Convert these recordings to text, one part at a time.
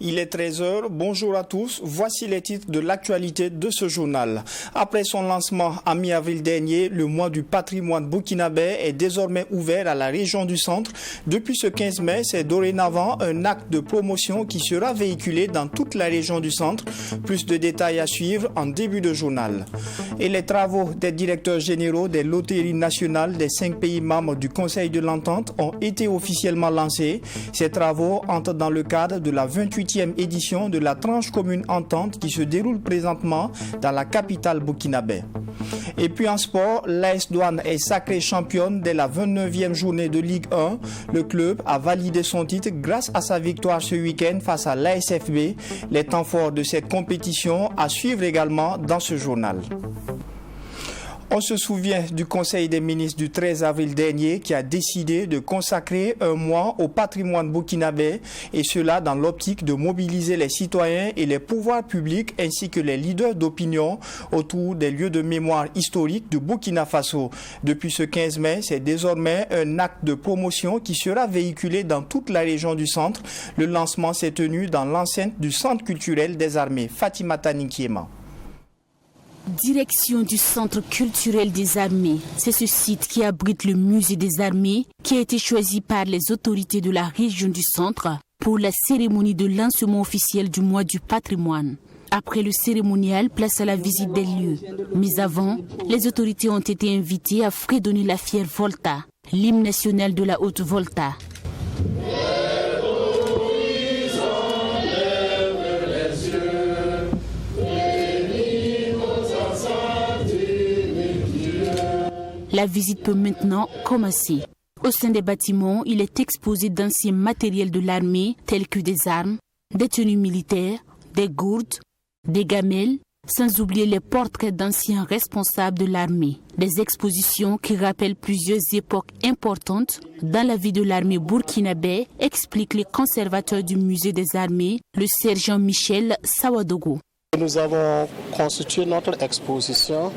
Il est 13h, bonjour à tous, voici les titres de l'actualité de ce journal. Après son lancement à mi-avril dernier, le mois du patrimoine burkinabé est désormais ouvert à la région du centre. Depuis ce 15 mai, c'est dorénavant un acte de promotion qui sera véhiculé dans toute la région du centre. Plus de détails à suivre en début de journal. Et les travaux des directeurs généraux des loteries nationales des 5 pays membres du Conseil de l'Entente ont été officiellement lancés. Ces travaux entrent dans le cadre de la 28e édition de la tranche commune entente qui se déroule présentement dans la capitale burkinabé. Et puis en sport, l'AS Douanes est sacrée championne dès la 29e journée de Ligue 1. Le club a validé son titre grâce à sa victoire ce week-end face à l'ASFB. Les temps forts de cette compétition à suivre également dans ce journal. On se souvient du Conseil des ministres du 13 avril dernier qui a décidé de consacrer un mois au patrimoine burkinabé et cela dans l'optique de mobiliser les citoyens et les pouvoirs publics ainsi que les leaders d'opinion autour des lieux de mémoire historiques du Burkina Faso. Depuis ce 15 mai, c'est désormais un acte de promotion qui sera véhiculé dans toute la région du centre. Le lancement s'est tenu dans l'enceinte du Centre culturel des armées. Fatimata Ninkiema. Direction du Centre culturel des armées. C'est ce site qui abrite le musée des armées qui a été choisi par les autorités de la région du centre pour la cérémonie de lancement officiel du mois du patrimoine. Après le cérémonial, place à la visite des lieux. Mais avant, les autorités ont été invitées à fredonner la fière Volta, l'hymne national de la Haute-Volta. La visite peut maintenant commencer. Au sein des bâtiments, il est exposé d'anciens matériels de l'armée tels que des armes, des tenues militaires, des gourdes, des gamelles, sans oublier les portraits d'anciens responsables de l'armée. Des expositions qui rappellent plusieurs époques importantes dans la vie de l'armée burkinabé, explique le conservateur du musée des armées, le sergent Michel Sawadogo. Nous avons constitué notre exposition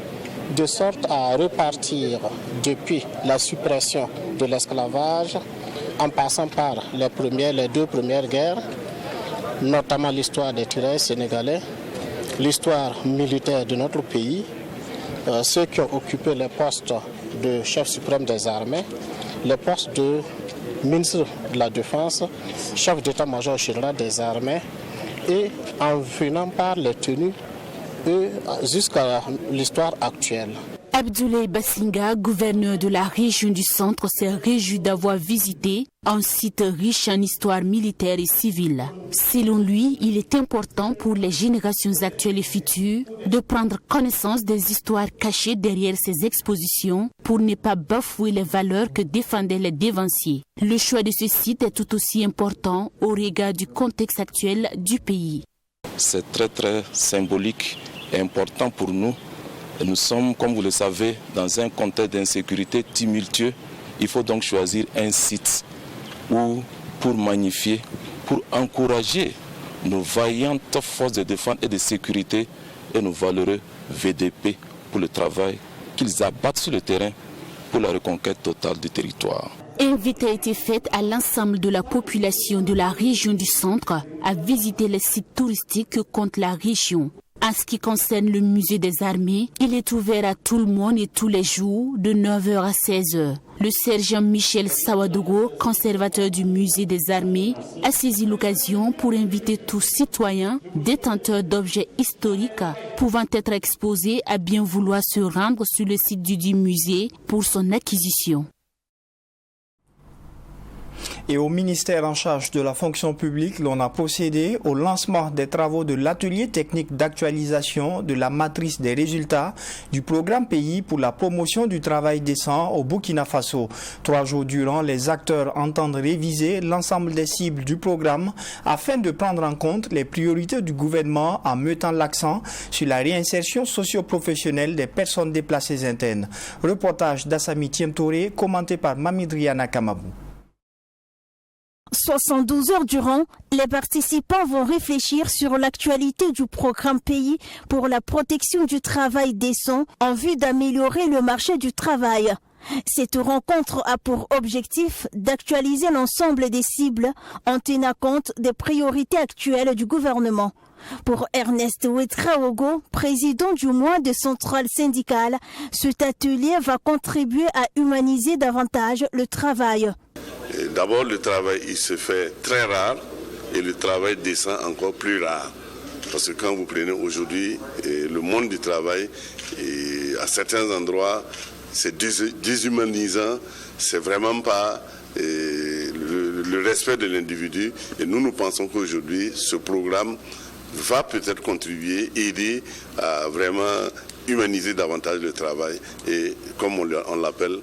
de sorte à repartir depuis la suppression de l'esclavage en passant par les deux premières guerres, notamment l'histoire des tirailleurs sénégalais, l'histoire militaire de notre pays, ceux qui ont occupé les postes de chef suprême des armées, les postes de ministre de la Défense, chef d'état-major général des armées, et en venant par les tenues jusqu'à l'histoire actuelle. Abdoulaye Bassinga, gouverneur de la région du centre, s'est réjoui d'avoir visité un site riche en histoire militaire et civile. Selon lui, il est important pour les générations actuelles et futures de prendre connaissance des histoires cachées derrière ces expositions pour ne pas bafouer les valeurs que défendaient les dévanciers. Le choix de ce site est tout aussi important au regard du contexte actuel du pays. C'est très symbolique et important pour nous. Et nous sommes, comme vous le savez, dans un contexte d'insécurité tumultueux. Il faut donc choisir un site où, pour magnifier, pour encourager nos vaillantes forces de défense et de sécurité et nos valeureux VDP pour le travail qu'ils abattent sur le terrain pour la reconquête totale du territoire. Invite a été faite à l'ensemble de la population de la région du centre à visiter les sites touristiques que compte la région. En ce qui concerne le musée des armées, il est ouvert à tout le monde et tous les jours de 9h à 16h. Le sergent Michel Sawadogo, conservateur du musée des armées, a saisi l'occasion pour inviter tous citoyens détenteurs d'objets historiques pouvant être exposés à bien vouloir se rendre sur le site du musée pour son acquisition. Et au ministère en charge de la fonction publique, l'on a procédé au lancement des travaux de l'atelier technique d'actualisation de la matrice des résultats du programme pays pour la promotion du travail décent au Burkina Faso. 3 jours durant, les acteurs entendent réviser l'ensemble des cibles du programme afin de prendre en compte les priorités du gouvernement en mettant l'accent sur la réinsertion socio-professionnelle des personnes déplacées internes. Reportage d'Assami Tiemtore, commenté par Mamidriana Kamabou. 72 heures durant, les participants vont réfléchir sur l'actualité du programme pays pour la protection du travail décent en vue d'améliorer le marché du travail. Cette rencontre a pour objectif d'actualiser l'ensemble des cibles en tenant compte des priorités actuelles du gouvernement. Pour Ernest Ouetraogo, président du mois de centrale syndicale, cet atelier va contribuer à humaniser davantage le travail. D'abord, le travail il se fait très rare et le travail décent encore plus rare. Parce que quand vous prenez aujourd'hui le monde du travail, à certains endroits, c'est déshumanisant, c'est vraiment pas le respect de l'individu. Et nous pensons qu'aujourd'hui, ce programme va peut-être contribuer, aider à vraiment humaniser davantage le travail et, comme on l'appelle,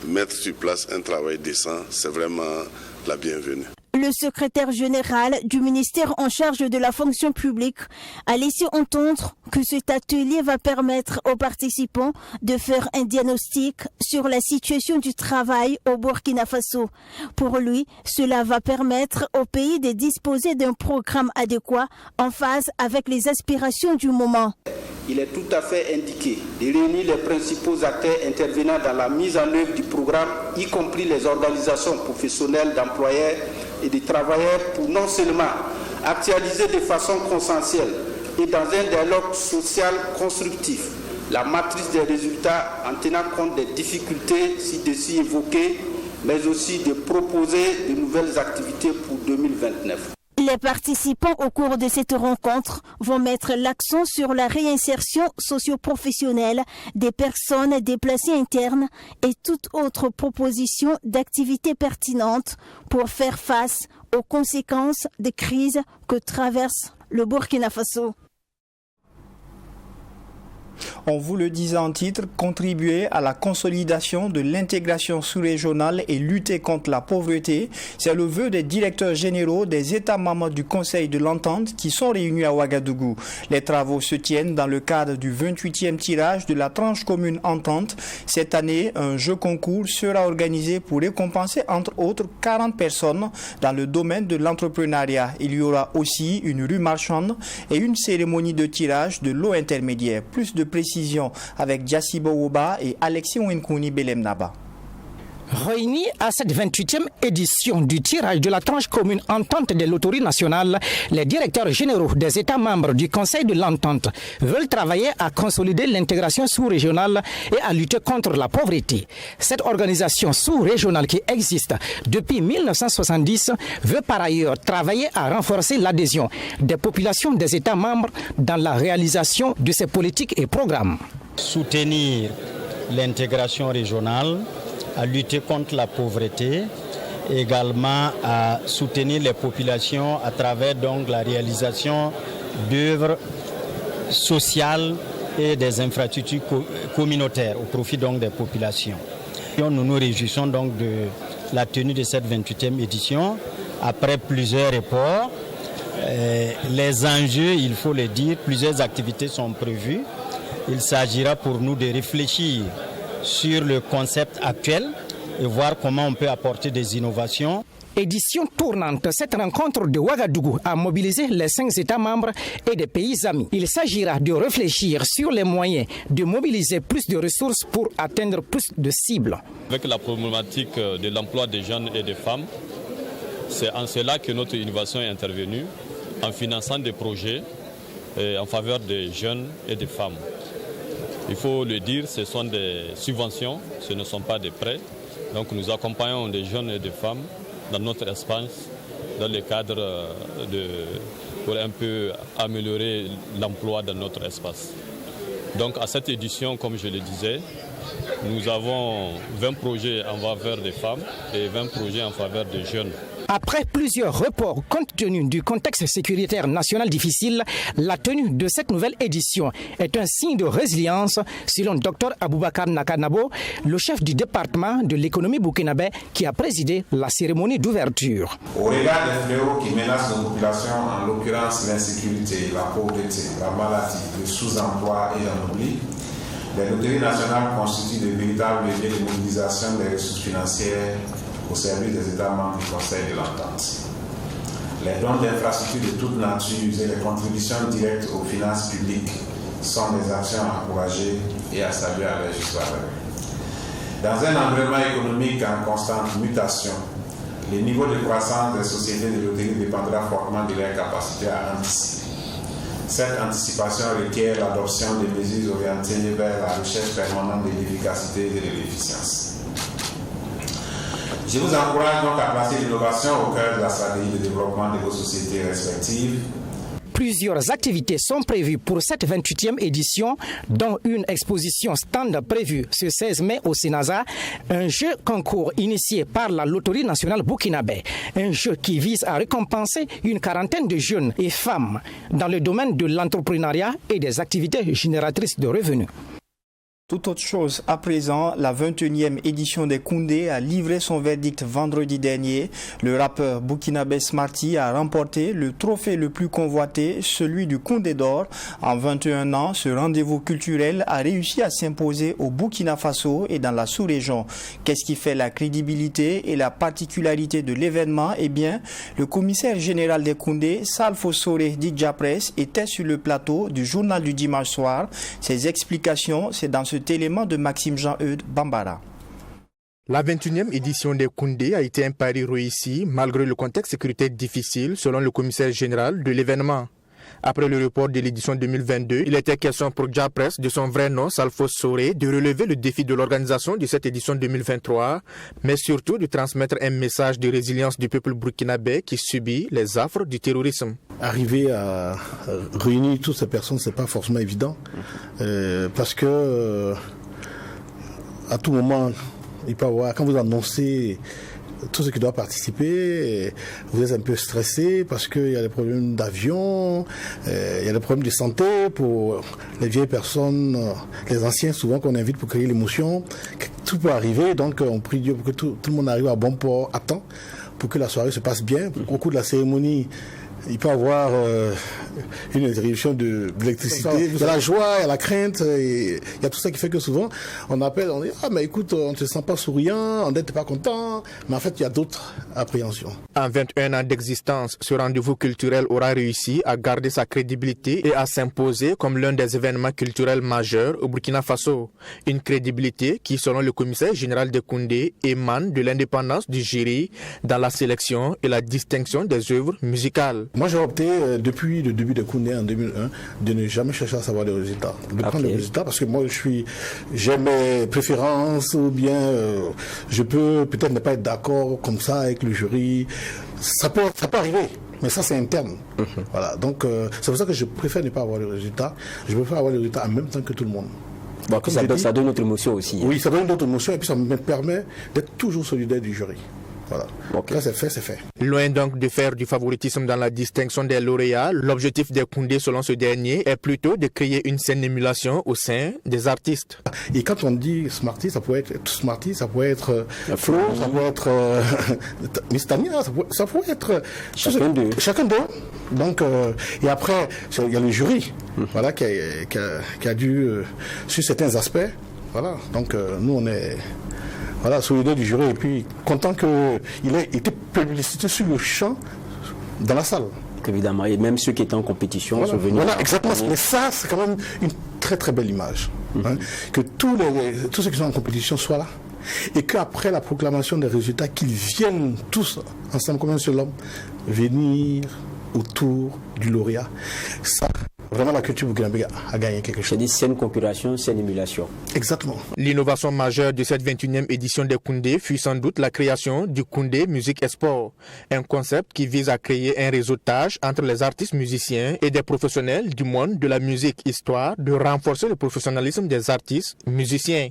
mettre sur place un travail décent, c'est vraiment la bienvenue. Le secrétaire général du ministère en charge de la fonction publique a laissé entendre que cet atelier va permettre aux participants de faire un diagnostic sur la situation du travail au Burkina Faso. Pour lui, cela va permettre au pays de disposer d'un programme adéquat en phase avec les aspirations du moment. Il est tout à fait indiqué de réunir les principaux acteurs intervenant dans la mise en œuvre du programme, y compris les organisations professionnelles d'employeurs et de travailleurs, pour non seulement actualiser de façon consensuelle et dans un dialogue social constructif la matrice des résultats en tenant compte des difficultés ci-dessus évoquées, mais aussi de proposer de nouvelles activités pour 2029. Les participants au cours de cette rencontre vont mettre l'accent sur la réinsertion socio-professionnelle des personnes déplacées internes et toute autre proposition d'activité pertinente pour faire face aux conséquences des crises que traverse le Burkina Faso. On vous le disait en titre, contribuer à la consolidation de l'intégration sous-régionale et lutter contre la pauvreté, c'est le vœu des directeurs généraux des États membres du Conseil de l'Entente qui sont réunis à Ouagadougou. Les travaux se tiennent dans le cadre du 28e tirage de la tranche commune Entente. Cette année, un jeu concours sera organisé pour récompenser entre autres 40 personnes dans le domaine de l'entrepreneuriat. Il y aura aussi une rue marchande et une cérémonie de tirage de l'eau intermédiaire. Plus de précision avec Diassibo Ouba et Alexis Ouinkouni Belemnaba. Réunis à cette 28e édition du tirage de la tranche commune Entente de l'autorité nationale, les directeurs généraux des États membres du Conseil de l'Entente veulent travailler à consolider l'intégration sous-régionale et à lutter contre la pauvreté. Cette organisation sous-régionale qui existe depuis 1970 veut par ailleurs travailler à renforcer l'adhésion des populations des États membres dans la réalisation de ces politiques et programmes. Soutenir l'intégration régionale, à lutter contre la pauvreté, également à soutenir les populations à travers donc la réalisation d'œuvres sociales et des infrastructures communautaires au profit donc des populations. Nous nous réjouissons donc de la tenue de cette 28e édition après plusieurs reports. Les enjeux, il faut le dire, plusieurs activités sont prévues. Il s'agira pour nous de réfléchir sur le concept actuel et voir comment on peut apporter des innovations. Édition tournante, cette rencontre de Ouagadougou a mobilisé les 5 États membres et des pays amis. Il s'agira de réfléchir sur les moyens de mobiliser plus de ressources pour atteindre plus de cibles. Avec la problématique de l'emploi des jeunes et des femmes, c'est en cela que notre innovation est intervenue, en finançant des projets en faveur des jeunes et des femmes. Il faut le dire, ce sont des subventions, ce ne sont pas des prêts. Donc nous accompagnons des jeunes et des femmes dans notre espace, dans le cadre pour un peu améliorer l'emploi dans notre espace. Donc à cette édition, comme je le disais, nous avons 20 projets en faveur des femmes et 20 projets en faveur des jeunes. Après plusieurs reports compte tenu du contexte sécuritaire national difficile, la tenue de cette nouvelle édition est un signe de résilience, selon Dr Aboubakar Nakanabo, le chef du département de l'économie burkinabé qui a présidé la cérémonie d'ouverture. Au regard des fléaux qui menacent nos populations, en l'occurrence l'insécurité, la pauvreté, la maladie, le sous-emploi et j'en oublie, les loteries nationales constituent de véritables leviers de mobilisation des ressources financières au service des États membres du Conseil de l'Entente. Les dons d'infrastructures de toute nature et les contributions directes aux finances publiques sont des actions à encourager et à saluer à leur juste valeur. Dans un environnement économique en constante mutation, le niveau de croissance des sociétés de loterie dépendra fortement de leur capacité à anticiper. Cette anticipation requiert l'adoption de mesures orientées vers la recherche permanente de l'efficacité et de l'efficience. Je vous encourage donc à placer l'innovation au cœur de la stratégie de développement de vos sociétés respectives. Plusieurs activités sont prévues pour cette 28e édition, dont une exposition stand prévue ce 16 mai au Sénasa, un jeu concours initié par la Loterie nationale burkinabé, un jeu qui vise à récompenser une quarantaine de jeunes et femmes dans le domaine de l'entrepreneuriat et des activités génératrices de revenus. Tout autre chose à présent, la 21e édition des Koundé a livré son verdict vendredi dernier. Le rappeur burkinabé Smarty a remporté le trophée le plus convoité, celui du Koundé d'or. En 21 ans, ce rendez-vous culturel a réussi à s'imposer au Burkina Faso et dans la sous-région. Qu'est-ce qui fait la crédibilité et la particularité de l'événement? Eh bien, le commissaire général des Koundé, Salfo Soré Didjapress, était sur le plateau du journal du dimanche soir. Ses explications, c'est dans ce élément de Maxime Jean-Eudes Bambara. La 21e édition des Koundé a été un pari réussi malgré le contexte sécuritaire difficile selon le commissaire général de l'événement. Après le report de l'édition 2022, il était question pour Djapress, de son vrai nom, Salfo Soré, de relever le défi de l'organisation de cette édition 2023, mais surtout de transmettre un message de résilience du peuple burkinabé qui subit les affres du terrorisme. Arriver à réunir toutes ces personnes, c'est pas forcément évident, parce que à tout moment, il peut y avoir, quand vous annoncez tous ceux qui doivent participer, vous êtes un peu stressé parce qu'il y a des problèmes d'avion, il y a des problèmes de santé pour les vieilles personnes, les anciens souvent qu'on invite pour créer l'émotion. Tout peut arriver, donc on prie Dieu pour que tout le monde arrive à bon port à temps, pour que la soirée se passe bien. Au cours de la cérémonie, il peut y avoir une interruption de l'électricité. Il y a la joie, il y a la crainte, et il y a tout ça qui fait que souvent on appelle, on dit « Ah mais écoute, on ne te sent pas souriant, on n'était pas content », mais en fait il y a d'autres appréhensions. En 21 ans d'existence, ce rendez-vous culturel aura réussi à garder sa crédibilité et à s'imposer comme l'un des événements culturels majeurs au Burkina Faso. Une crédibilité qui, selon le commissaire général de Koundé, émane de l'indépendance du jury dans la sélection et la distinction des œuvres musicales. Moi, j'ai opté, depuis le début de Koundé en 2001, de ne jamais chercher à savoir les résultats. De prendre les résultats, parce que moi, j'ai mes préférences, ou bien je peux peut-être ne pas être d'accord comme ça avec le jury. Ça peut arriver, mais ça, c'est interne. Voilà. Donc, c'est pour ça que je préfère ne pas avoir les résultats. Je préfère avoir les résultats en même temps que tout le monde. Bon, ça donne notre émotion aussi. Oui, ça donne notre émotion, et puis ça me permet d'être toujours solidaire du jury. Voilà. Okay. Là, c'est fait. Loin donc de faire du favoritisme dans la distinction des lauréats, l'objectif des Koundé, selon ce dernier, est plutôt de créer une saine émulation au sein des artistes. Et quand on dit Smarty, ça peut être Smarty, ça peut être Flo, ça peut être Miss Tania, ça peut être chacun d'eux. Donc, et après, il y a le jury, voilà, qui a dû sur certains aspects. Voilà. Donc, nous, on est solidaire du jury, et puis content qu'il ait été publicité sur le champ dans la salle. Évidemment, et même ceux qui étaient en compétition sont venus. Voilà, exactement. Mais ça, c'est quand même une très très belle image. Que tous ceux qui sont en compétition soient là. Et qu'après la proclamation des résultats, qu'ils viennent tous ensemble comme un seul homme venir autour du lauréat. Ça, vraiment la culture burkinabé a gagné quelque chose. C'est une concurrence, c'est une émulation. Exactement. L'innovation majeure de cette 21e édition des Koundé fut sans doute la création du Koundé Musique et Sport, un concept qui vise à créer un réseautage entre les artistes musiciens et des professionnels du monde de la musique, histoire de renforcer le professionnalisme des artistes musiciens.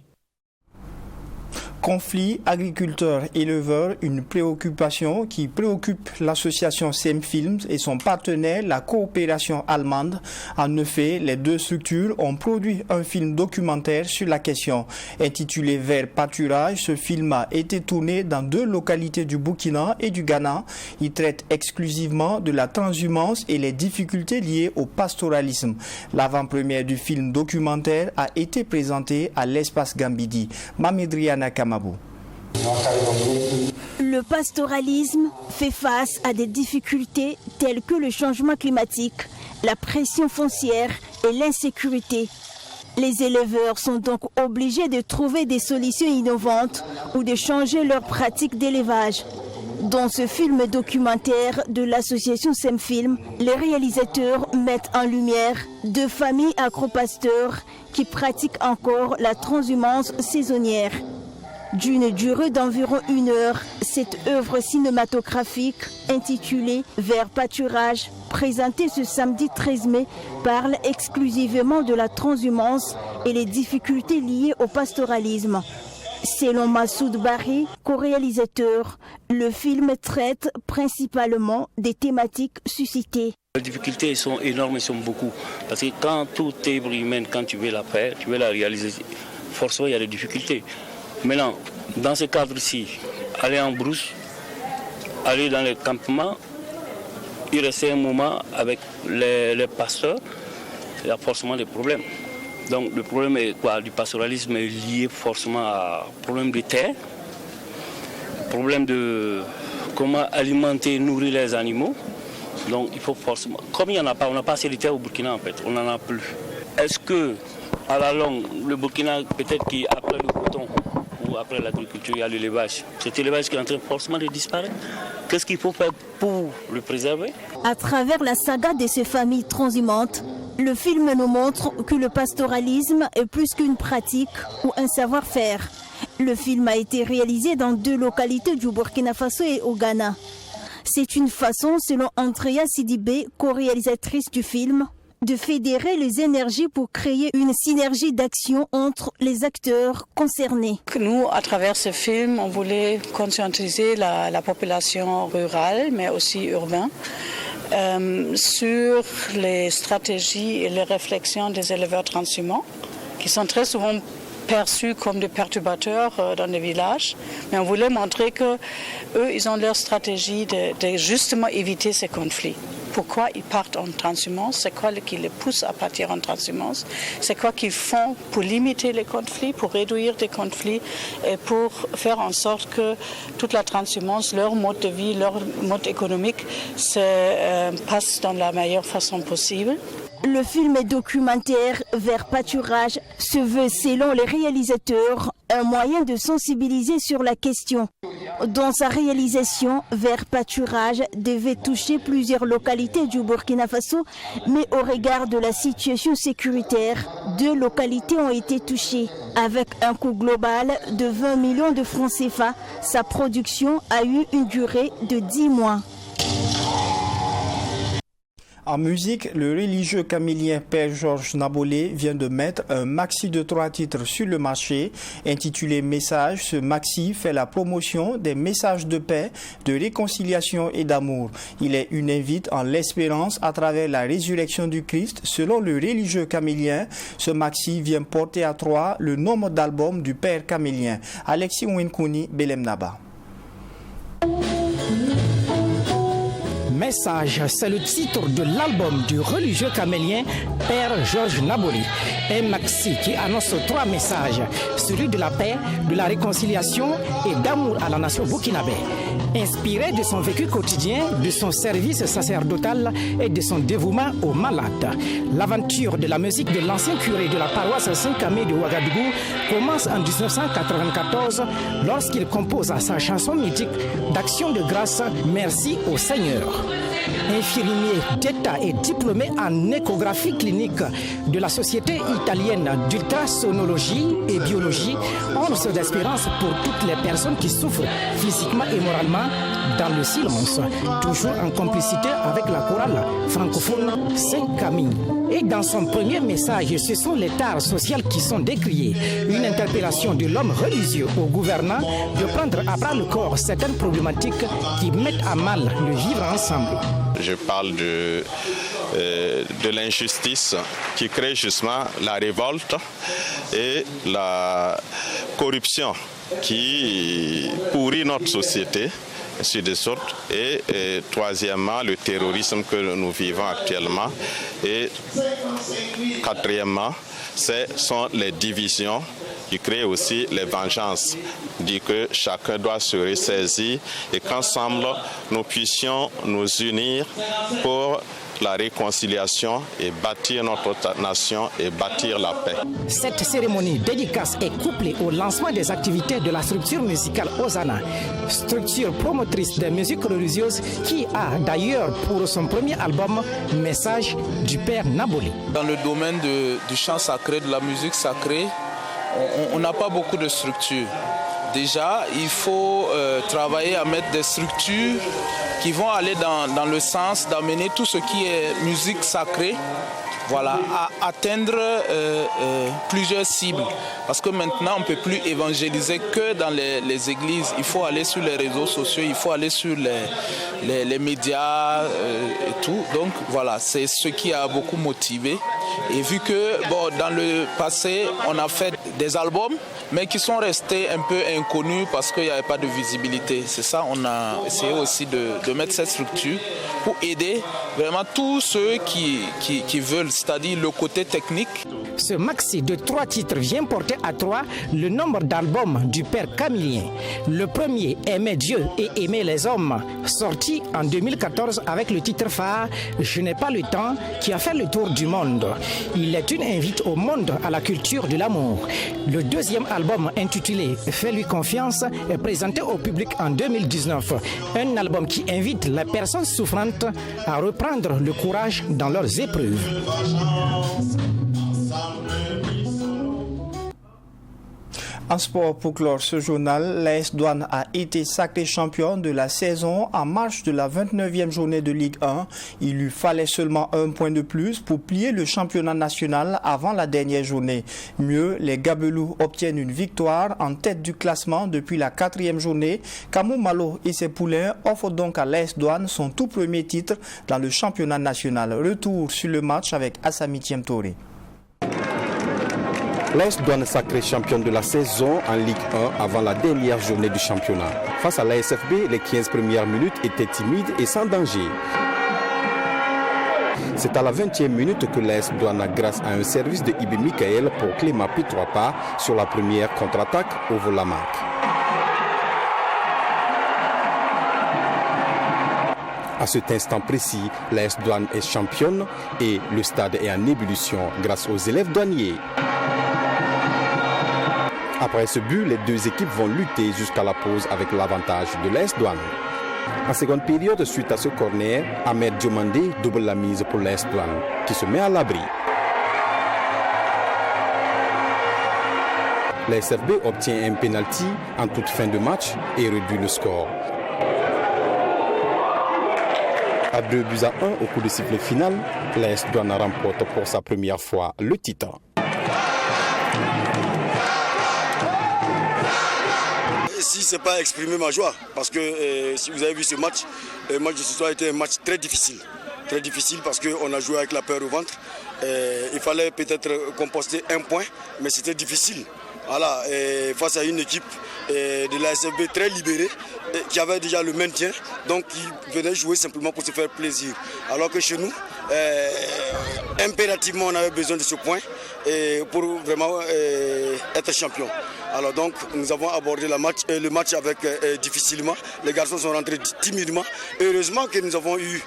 Conflit agriculteurs-éleveurs, une préoccupation qui préoccupe l'association SEM-Films et son partenaire, la coopération allemande. En effet, les deux structures ont produit un film documentaire sur la question. Intitulé Vers pâturage, ce film a été tourné dans 2 localités du Burkina et du Ghana. Il traite exclusivement de la transhumance et les difficultés liées au pastoralisme. L'avant-première du film documentaire a été présentée à l'Espace Gambidi. Mamedriana Kamabou. Le pastoralisme fait face à des difficultés telles que le changement climatique, la pression foncière et l'insécurité. Les éleveurs sont donc obligés de trouver des solutions innovantes ou de changer leurs pratiques d'élevage. Dans ce film documentaire de l'association SEM-Film, les réalisateurs mettent en lumière 2 familles agro-pasteurs qui pratiquent encore la transhumance saisonnière. D'une durée d'environ 1 heure, cette œuvre cinématographique intitulée Vers pâturage, présentée ce samedi 13 mai, parle exclusivement de la transhumance et les difficultés liées au pastoralisme. Selon Massoud Barry, co-réalisateur, le film traite principalement des thématiques suscitées. Les difficultés sont énormes, elles sont beaucoup. Parce que quand tout est humain, quand tu veux la faire, tu veux la réaliser, forcément il y a des difficultés. Maintenant, dans ce cadre-ci, aller en brousse, aller dans les campements, y rester un moment avec les pasteurs, il y a forcément des problèmes. Donc le problème est quoi? Du pastoralisme est lié forcément à problème de terre, problème de comment alimenter, nourrir les animaux. Donc il faut forcément, comme il n'y en a pas, on n'a pas assez de terre au Burkina en fait, on n'en a plus. Est-ce que à la longue, le Burkina peut-être qu'après le coton ou après l'agriculture, il y a l'élevage. Cet élevage qui est en train forcément de disparaître. Qu'est-ce qu'il faut faire pour le préserver? À travers la saga de ces familles transhumantes, le film nous montre que le pastoralisme est plus qu'une pratique ou un savoir-faire. Le film a été réalisé dans 2 localités du Burkina Faso et au Ghana. C'est une façon, selon Andrea Sidibé, co-réalisatrice du film, de fédérer les énergies pour créer une synergie d'action entre les acteurs concernés. Nous, à travers ce film, on voulait conscientiser la population rurale, mais aussi urbaine, sur les stratégies et les réflexions des éleveurs transhumants, qui sont très souvent perçus comme des perturbateurs dans les villages. Mais on voulait montrer qu'eux, ils ont leur stratégie de justement éviter ces conflits. Pourquoi ils partent en transhumance, c'est quoi qui les pousse à partir en transhumance, c'est quoi qu'ils font pour limiter les conflits, pour réduire les conflits et pour faire en sorte que toute la transhumance, leur mode de vie, leur mode économique passe dans la meilleure façon possible. Le film documentaire Vers pâturage se veut, selon les réalisateurs, un moyen de sensibiliser sur la question. Dans sa réalisation, Vers pâturage devait toucher plusieurs localités du Burkina Faso, mais au regard de la situation sécuritaire, 2 localités ont été touchées. Avec un coût global de 20 millions de francs CFA, sa production a eu une durée de 10 mois. En musique, le religieux camélien Père Georges Nabolé vient de mettre un maxi de 3 titres sur le marché. Intitulé Message, ce maxi fait la promotion des messages de paix, de réconciliation et d'amour. Il est une invite en l'espérance à travers la résurrection du Christ. Selon le religieux camélien, ce maxi vient porter à 3 le nombre d'albums du Père camélien. Alexis Ouinkouni, Belem Naba. Message, c'est le titre de l'album du religieux camélien Père Georges Nabolé. Un maxi qui annonce 3 messages, celui de la paix, de la réconciliation et d'amour à la nation burkinabé. Inspiré de son vécu quotidien, de son service sacerdotal et de son dévouement aux malades. L'aventure de la musique de l'ancien curé de la paroisse Saint-Camé de Ouagadougou commence en 1994 lorsqu'il compose sa chanson mythique d'Action de grâce « Merci au Seigneur ». infirmier d'État et diplômé en échographie clinique de la Société italienne d'ultrasonologie et biologie, 11 d'espérance pour toutes les personnes qui souffrent physiquement et moralement dans le silence, toujours en complicité avec la chorale francophone Saint-Camille. Et dans son premier message, ce sont les tares sociales qui sont décriées. Une interpellation de l'homme religieux au gouvernant de prendre à bras le corps certaines problématiques qui mettent à mal le vivre ensemble. Je parle de l'injustice qui crée justement la révolte et la corruption qui pourrit notre société sur des sortes, et troisièmement le terrorisme que nous vivons actuellement, et quatrièmement ce sont les divisions qui créent aussi les vengeances. Dit que chacun doit se ressaisir et qu'ensemble nous puissions nous unir pour la réconciliation et bâtir notre nation et bâtir la paix. Cette cérémonie dédicace est couplée au lancement des activités de la structure musicale Hosanna, structure promotrice des musiques religieuses qui a d'ailleurs pour son premier album Message du Père Naboli. Dans le domaine du chant sacré, de la musique sacrée, on n'a pas beaucoup de structures. Déjà, il faut travailler à mettre des structures qui vont aller dans le sens d'amener tout ce qui est musique sacrée, voilà, à atteindre plusieurs cibles. Parce que maintenant, on ne peut plus évangéliser que dans les églises. Il faut aller sur les réseaux sociaux, il faut aller sur les médias et tout. Donc voilà, c'est ce qui a beaucoup motivé. Et vu que dans le passé, on a fait des albums, mais qui sont restés un peu inconnus parce qu'il n'y avait pas de visibilité. C'est ça, on a essayé aussi de mettre cette structure pour aider vraiment tous ceux qui veulent, c'est-à-dire le côté technique. Ce maxi de 3 titres vient porter à 3 le nombre d'albums du Père Camillien. Le premier, Aimer Dieu et aimer les hommes, sorti en 2014 avec le titre phare Je n'ai pas le temps, qui a fait le tour du monde. Il est une invite au monde à la culture de l'amour. Le deuxième album intitulé Fais-lui confiance est présenté au public en 2019. Un album qui invite les personnes souffrantes à reprendre le courage dans leurs épreuves. En sport, pour clore ce journal, l'AS Douanes a été sacré champion de la saison en marche de la 29e journée de Ligue 1. Il lui fallait seulement un point de plus pour plier le championnat national avant la dernière journée. Mieux, les Gabelous obtiennent une victoire en tête du classement depuis la 4e journée. Kamou Malo et ses poulains offrent donc à l'AS Douanes son tout premier titre dans le championnat national. Retour sur le match avec Assami Thiemtoré. L'AS Douanes sacré champion de la saison en Ligue 1 avant la dernière journée du championnat. Face à l'ASFB, les 15 premières minutes étaient timides et sans danger. C'est à la 20e minute que l'AS Douanes, grâce à un service de Ibi Mikael pour Clément Pi 3 pas sur la première contre-attaque, ouvre la marque. À cet instant précis, l'AS Douanes est championne et le stade est en ébullition grâce aux élèves douaniers. Après ce but, les deux équipes vont lutter jusqu'à la pause avec l'avantage de l'AS Douanes. En seconde période, suite à ce corner, Ahmed Diomandé double la mise pour l'AS Douanes, qui se met à l'abri. La SFB obtient un penalty en toute fin de match et réduit le score. À 2-1 au coup de sifflet final, l'AS Douanes remporte pour sa première fois le titre. Si ce n'est pas exprimer ma joie, parce que si vous avez vu ce match, le match de ce soir a été un match très difficile. Très difficile parce qu'on a joué avec la peur au ventre. Il fallait peut-être composter un point, mais c'était difficile. Voilà, face à une équipe de la SFB très libérée, qui avait déjà le maintien, donc qui venait jouer simplement pour se faire plaisir. Alors que chez nous, impérativement on avait besoin de ce point pour vraiment être champion. Alors donc nous avons abordé le match avec difficilement. Les garçons sont rentrés timidement. Heureusement que nous avons eu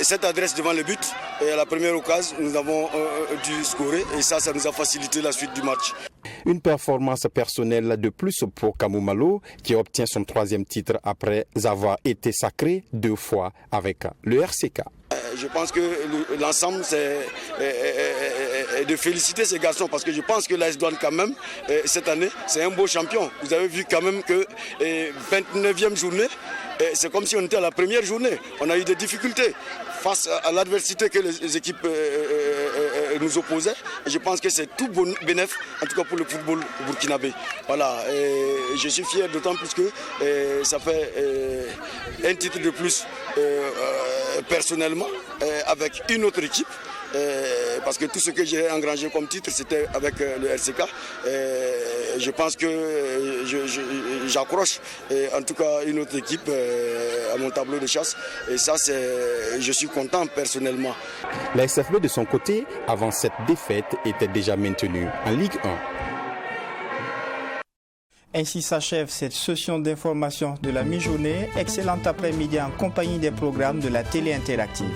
cette adresse devant le but. Et à la première occasion, nous avons dû scorer et ça nous a facilité la suite du match. Une performance personnelle de plus pour Kamou Malo qui obtient son 3e titre après avoir été sacré 2 fois avec le RCK. Je pense que l'ensemble, c'est de féliciter ces garçons parce que je pense que l'AS Douanes, quand même, cette année, c'est un beau champion. Vous avez vu quand même que 29e journée, c'est comme si on était à la première journée. On a eu des difficultés face à l'adversité que les équipes nous opposaient. Et je pense que c'est tout bénéf, en tout cas pour le football burkinabé. Voilà, et je suis fier d'autant plus que ça fait un titre de plus personnellement avec une autre équipe. Parce que tout ce que j'ai engrangé comme titre, c'était avec le RCK. Je pense que j'accroche en tout cas une autre équipe à mon tableau de chasse. Et ça, je suis content personnellement. La SFB de son côté, avant cette défaite, était déjà maintenue en Ligue 1. Ainsi s'achève cette session d'information de la mi-journée. Excellent après-midi en compagnie des programmes de la télé interactive.